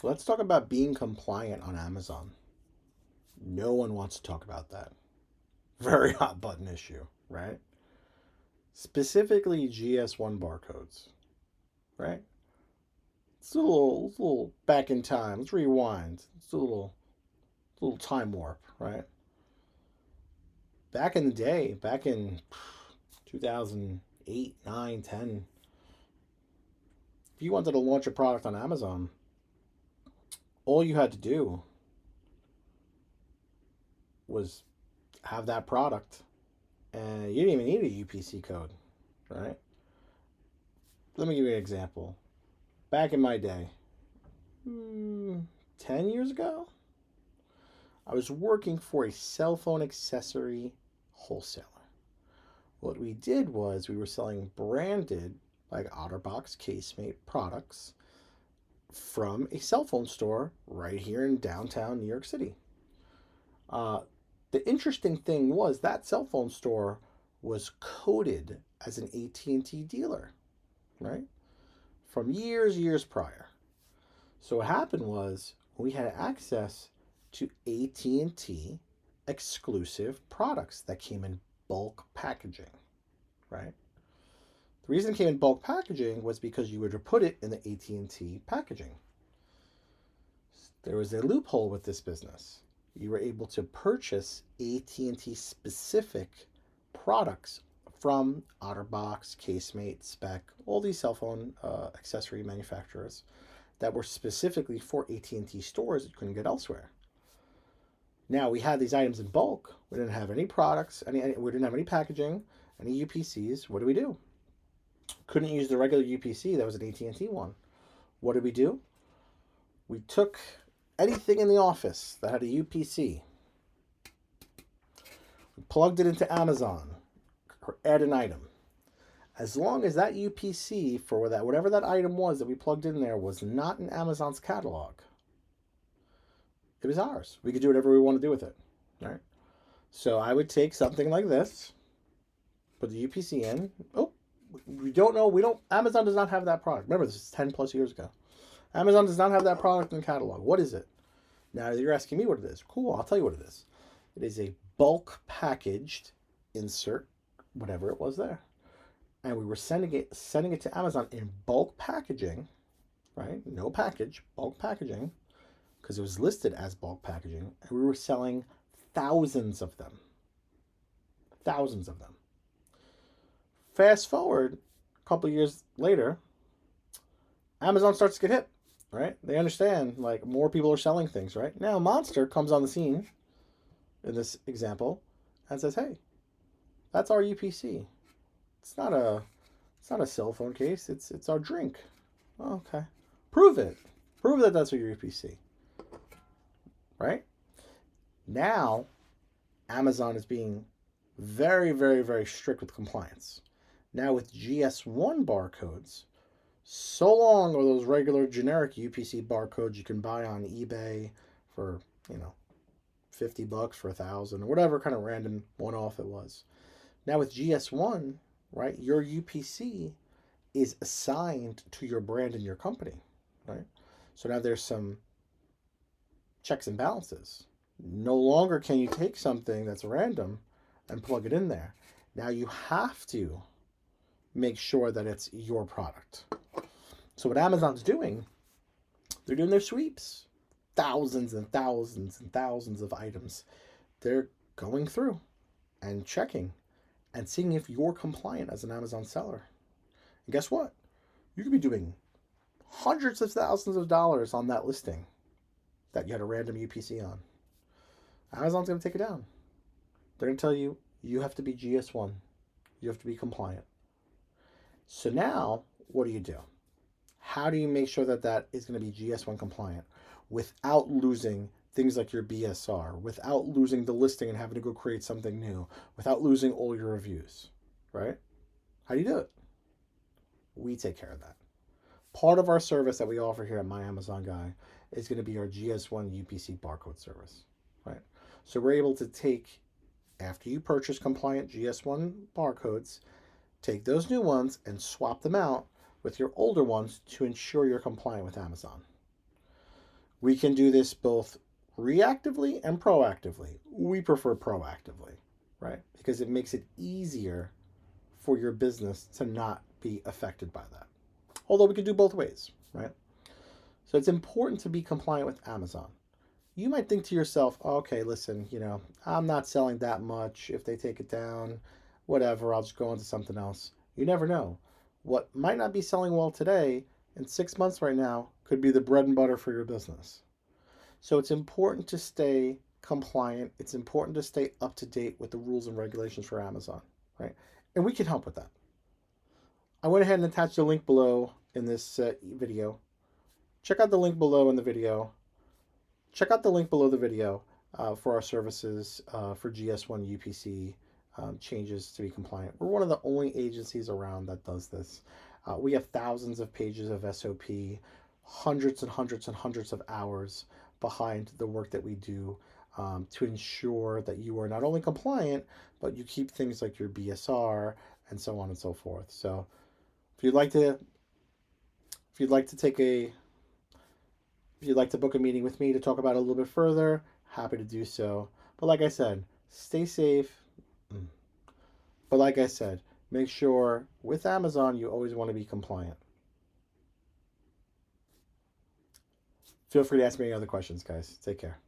Let's talk about being compliant on Amazon. No one wants to talk about that. Very hot button issue, right? Specifically GS1 barcodes, right? It's a little back in time. Let's rewind. It's a little time warp, right? Back in the day, back in 2008, 9, 10, if you wanted to launch a product on Amazon, all you had to do was have that product, and you didn't even need a UPC code, right? Let me give you an example. Back in my day, 10 years ago, I was working for a cell phone accessory wholesaler. What we did was we were selling branded, like OtterBox casemate products from a cell phone store right here in downtown New York City. Uh, the interesting thing was that cell phone store was coded as an AT&T dealer, right? From years prior. So what happened was we had access to AT&T exclusive products that came in bulk packaging, right? The reason it came in bulk packaging was because you would put it in the AT&T packaging. There was a loophole with this business. You were able to purchase AT&T specific products from OtterBox, Casemate, Spec, all these cell phone accessory manufacturers that were specifically for AT&T stores that you couldn't get elsewhere. Now we had these items in bulk. We didn't have any products, we didn't have any packaging, any UPCs. What do? Couldn't use the regular UPC that was an AT&T one. What did we do? We took anything in the office that had a UPC, we plugged it into Amazon, or add an item. As long as that UPC for that whatever that item was that we plugged in there was not in Amazon's catalog, it was ours. We could do whatever we want to do with it. Right? So I would take something like this, put the UPC in. Oh, we don't know. We don't. Amazon does not have that product. Remember, this is 10 plus years ago. Amazon does not have that product in the catalog. What is it? Now you're asking me what it is. Cool, I'll tell you what it is. It is a bulk packaged insert, whatever it was there. And we were sending it to Amazon in bulk packaging, right? No package, bulk packaging, because it was listed as bulk packaging, and we were selling thousands of them. Thousands of them. Fast forward a couple years later, Amazon starts to get hip, right? They understand like more people are selling things, right? Now Monster comes on the scene in this example and says, "Hey, that's our UPC. It's not a it's not a cell phone case. It's our drink." Oh, okay. Prove it. Prove that that's your UPC, right? Now Amazon is being very strict with compliance. Now with GS1 barcodes, so long are those regular generic UPC barcodes you can buy on eBay for, you know, $50 for 1,000 or whatever kind of random one off it was. Now with GS1, right, your UPC is assigned to your brand and your company, right? So now there's some checks and balances. No longer can you take something that's random and plug it in there. Now you have to make sure that it's your product. So what Amazon's doing, they're doing their sweeps. Thousands and thousands and thousands of items. They're going through and checking and seeing if you're compliant as an Amazon seller. And guess what? You could be doing hundreds of thousands of dollars on that listing that you had a random UPC on. Amazon's going to take it down. They're going to tell you, you have to be GS1. You have to be compliant. So now, what do? How do you make sure that that is going to be GS1 compliant without losing things like your BSR, without losing the listing and having to go create something new, without losing all your reviews, right? How do you do it? We take care of that. Part of our service that we offer here at My Amazon Guy is going to be our GS1 UPC barcode service, right? So we're able to take, after you purchase compliant GS1 barcodes, take those new ones and swap them out with your older ones to ensure you're compliant with Amazon. We can do this both reactively and proactively. We prefer proactively, right? Because it makes it easier for your business to not be affected by that. Although we can do both ways, right? So it's important to be compliant with Amazon. You might think to yourself, oh, okay, listen, I'm not selling that much. If they take it down, whatever, I'll just go into something else. You never know. What might not be selling well today, in 6 months right now, could be the bread and butter for your business. So it's important to stay compliant. It's important to stay up to date with the rules and regulations for Amazon, right? And we can help with that. I went ahead and attached a link below in this video. Check out the link below in the video. Check out the link below the video for our services for GS1 UPC changes to be compliant. We're one of the only agencies around that does this. We have thousands of pages of SOP, hundreds and hundreds and hundreds of hours behind the work that we do to ensure that you are not only compliant, but you keep things like your BSR and so on and so forth. So if you'd like to book a meeting with me to talk about it a little bit further, happy to do so. But like I said, stay safe. But like I said, make sure with Amazon, you always want to be compliant. Feel free to ask me any other questions, guys. Take care.